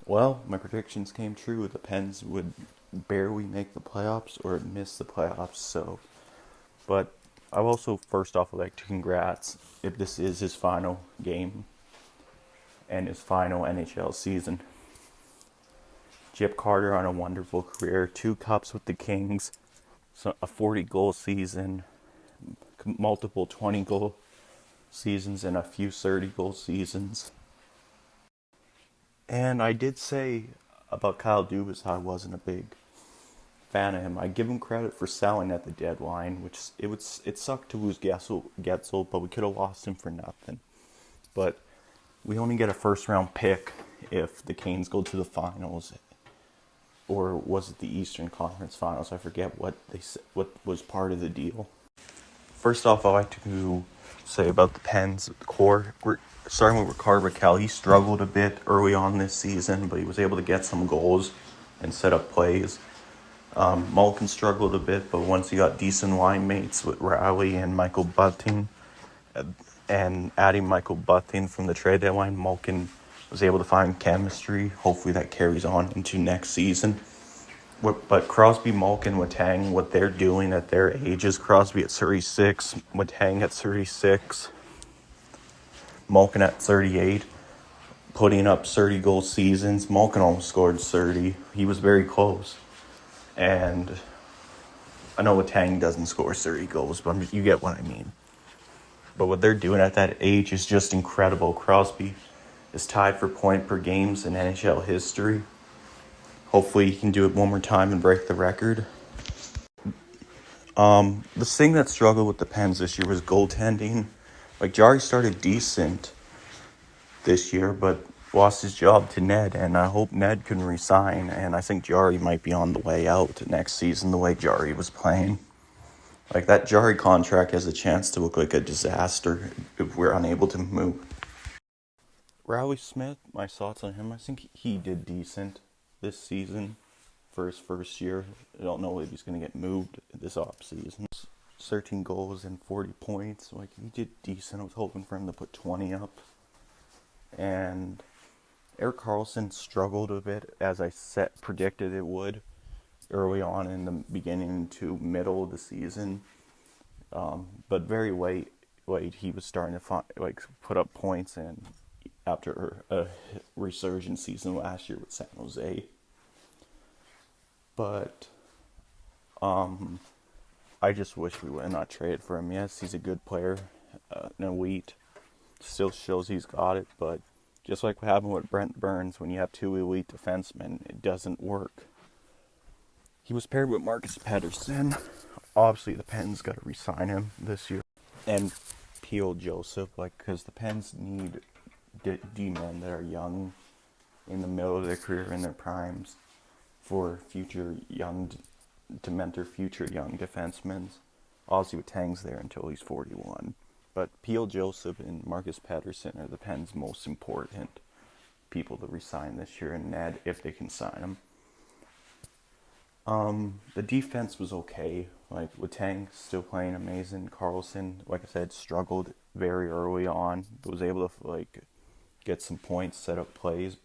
Well, my predictions came true. The Pens would barely make the playoffs or miss the playoffs. But I also first off would like to congrats if this is his final game and his final NHL season. Chip Carter on a wonderful career, 2 cups with the Kings, a 40-goal season, multiple 20-goal seasons, and a few 30-goal seasons. And I did say about Kyle Dubas I wasn't a big fan of him. I give him credit for selling at the deadline, which it sucked to lose Getzel, but we could have lost him for nothing. But we only get a first round pick if the Canes go to the finals, or was it the Eastern Conference Finals? I forget what was part of the deal. First off, I like to say about the Pens core. We're starting with Rickard Rakell. He struggled a bit early on this season, but he was able to get some goals and set up plays. Malkin struggled a bit, but once he got decent line mates with Rowley and Michael Bunting, and adding Michael Bunting from the trade deadline, Malkin was able to find chemistry. Hopefully that carries on into next season. But Crosby, Malkin, Letang, what they're doing at their ages, Crosby at 36, Letang at 36, Malkin at 38, putting up 30-goal seasons. Malkin almost scored 30. He was very close. And I know Letang doesn't score 30 goals, but you get what I mean. But what they're doing at that age is just incredible. Crosby is tied for point per games in NHL history. Hopefully he can do it one more time and break the record. The thing that struggled with the Pens this year was goaltending. Like, Jarry started decent this year, but lost his job to Ned, and I hope Ned can resign, and I think Jarry might be on the way out next season the way Jarry was playing. Like, that Jarry contract has a chance to look like a disaster if we're unable to move. Rowley Smith, my thoughts on him, I think he did decent this season for his first year. I don't know if he's going to get moved this offseason. 13 goals and 40 points. Like, he did decent. I was hoping for him to put 20 up. And Erik Karlsson struggled a bit, as I predicted it would, early on in the beginning to middle of the season. But very late, he was starting to put up points, and after a resurgent season last year with San Jose. But I just wish we would have not traded for him. Yes, he's a good player, an elite. Still shows he's got it, but just like what happened with Brent Burns, when you have 2 elite defensemen, it doesn't work. He was paired with Marcus Pettersson. Obviously, the Pens got to re-sign him this year. And P.O. Joseph, because the Pens need D-men that are young, in the middle of their career, in their primes, for to mentor future young defensemen. Obviously, Tang's there until he's 41. But P.O. Joseph and Marcus Pettersson are the Pens' most important people to re-sign this year, and Ned, if they can sign him. The defense was okay. Letang still playing amazing. Karlsson, like I said, struggled very early on, but was able to get some points, set up plays,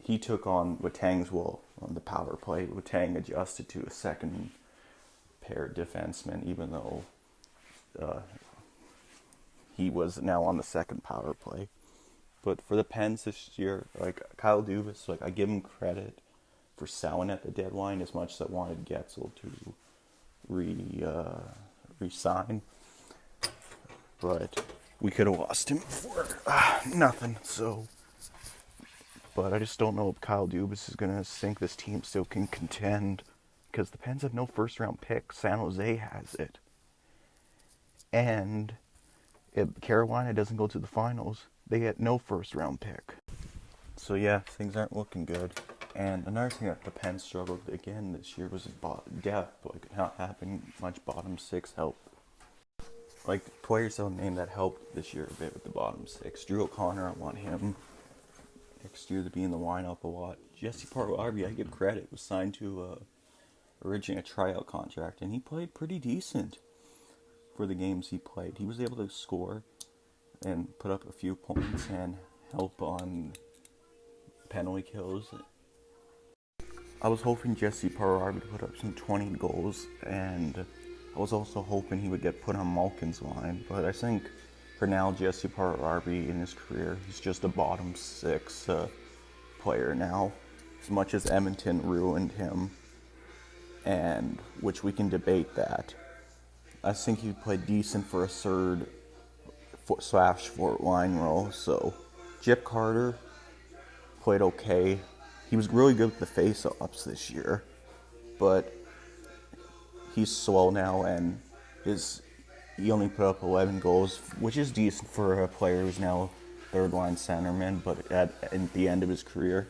he took on Letang's role on the power play. Letang adjusted to a second pair defenseman, even though he was now on the second power play. But for the Pens this year, Kyle Dubas, I give him credit for selling at the deadline as much as I wanted Getzel to re-sign. But we could have lost him for nothing. But I just don't know if Kyle Dubas is going to think this team still can contend, because the Pens have no first-round pick. San Jose has it. And if Carolina doesn't go to the finals, they get no first-round pick. So yeah, things aren't looking good. And another thing that the Pens struggled again this year was depth. Not having much bottom six help. Players don't name that helped this year a bit with the bottom six. Drew O'Connor, I want him next year to be in the lineup a lot. Jesse Puljujarvi, I give credit, was signed to originally a tryout contract, and he played pretty decent for the games he played. He was able to score and put up a few points and help on penalty kills. I was hoping Jesse Puljujarvi would put up some 20 goals, and I was also hoping he would get put on Malkin's line. But I think for now, Jesse Puljujarvi in his career, he's just a bottom six player now. As much as Edmonton ruined him, and which we can debate that, I think he played decent for a third slash fourth line role. So Jip Carter played okay. He was really good with the face-ups this year, but he's slow now, and he only put up 11 goals, which is decent for a player who's now third-line centerman, but at the end of his career.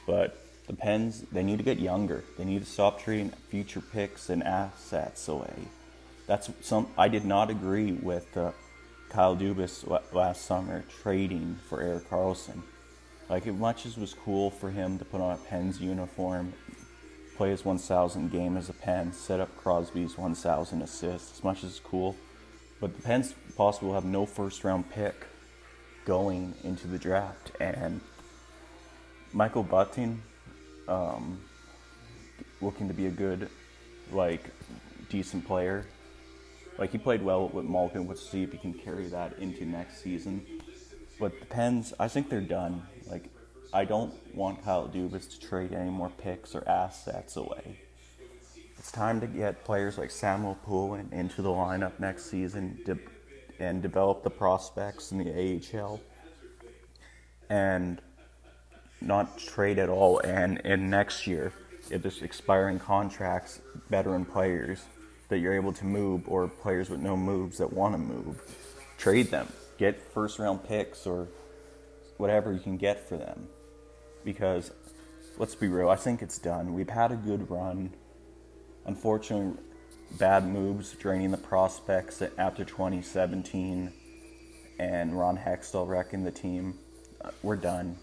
But the Pens, they need to get younger. They need to stop trading future picks and assets away. I did not agree with Kyle Dubas last summer trading for Erik Karlsson. Like, as much as it was cool for him to put on a Pens uniform, play his 1,000 game as a Pen, set up Crosby's 1,000 assists, as much as it's cool, but the Pens possibly will have no first-round pick going into the draft. And Michael Bunting, looking to be a good, decent player. He played well with Malkin. Let's see if he can carry that into next season. But the Pens, I think they're done. I don't want Kyle Dubas to trade any more picks or assets away. It's time to get players like Samuel Poulin into the lineup next season and develop the prospects in the AHL. And not trade at all. And next year, if there's expiring contracts, veteran players that you're able to move, or players with no moves that want to move, trade them. Get first-round picks or whatever you can get for them. Because, let's be real, I think it's done. We've had a good run. Unfortunately, bad moves draining the prospects after 2017 and Ron Hextall wrecking the team. We're done.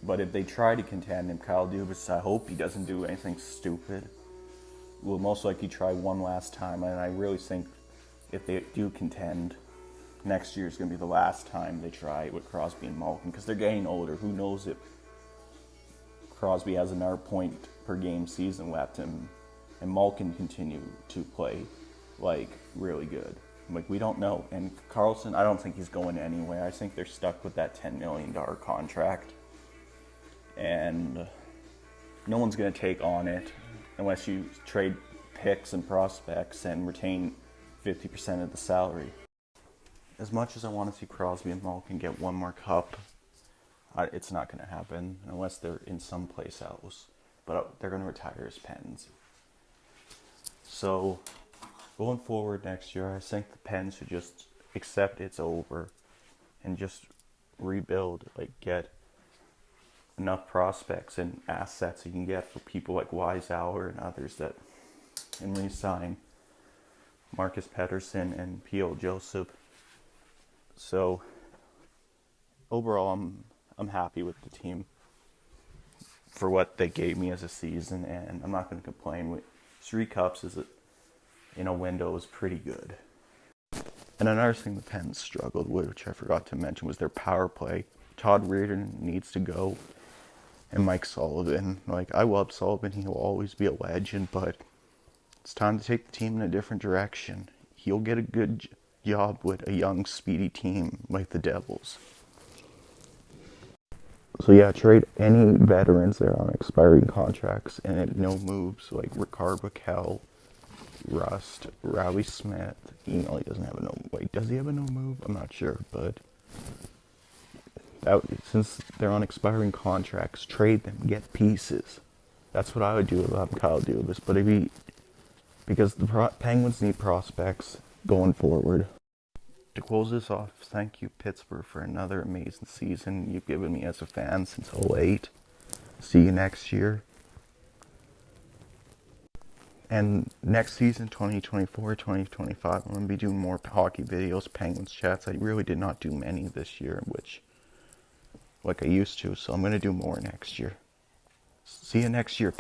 But if they try to contend, and Kyle Dubas, I hope he doesn't do anything stupid. We'll most likely try one last time, and I really think if they do contend, next year is going to be the last time they try it with Crosby and Malkin, because they're getting older. Who knows if Crosby has another point per game season left, and Malkin continue to play really good. We don't know. And Karlsson, I don't think he's going anywhere. I think they're stuck with that $10 million contract, and no one's going to take on it unless you trade picks and prospects and retain 50% of the salary. As much as I want to see Crosby and Malkin get one more cup, it's not going to happen unless they're in some place else. But they're going to retire as Pens. So, going forward next year, I think the Pens should just accept it's over and just rebuild, get enough prospects and assets you can get for people like Weishauer and others and re-sign Marcus Pettersson and P.O. Joseph. So overall, I'm happy with the team for what they gave me as a season, and I'm not going to complain. 3 cups in a window is pretty good. And another thing the Pens struggled with, which I forgot to mention, was their power play. Todd Reirden needs to go, and Mike Sullivan. I love Sullivan. He will always be a legend, but it's time to take the team in a different direction. He'll get a good job with a young, speedy team like the Devils. So yeah, trade any veterans that are on expiring contracts and no moves, like Rickard Rakell, Rust, Riley Smith. He doesn't have a no. Does he have a no move? I'm not sure, but since they're on expiring contracts, trade them, get pieces. That's what I would do if I'm Kyle Dubas. But because the Penguins need prospects going forward. To close this off, thank you, Pittsburgh, for another amazing season you've given me as a fan since 2008. See you next year. And next season, 2024, 2025, I'm going to be doing more hockey videos, Penguins chats. I really did not do many this year, like I used to, so I'm going to do more next year. See you next year,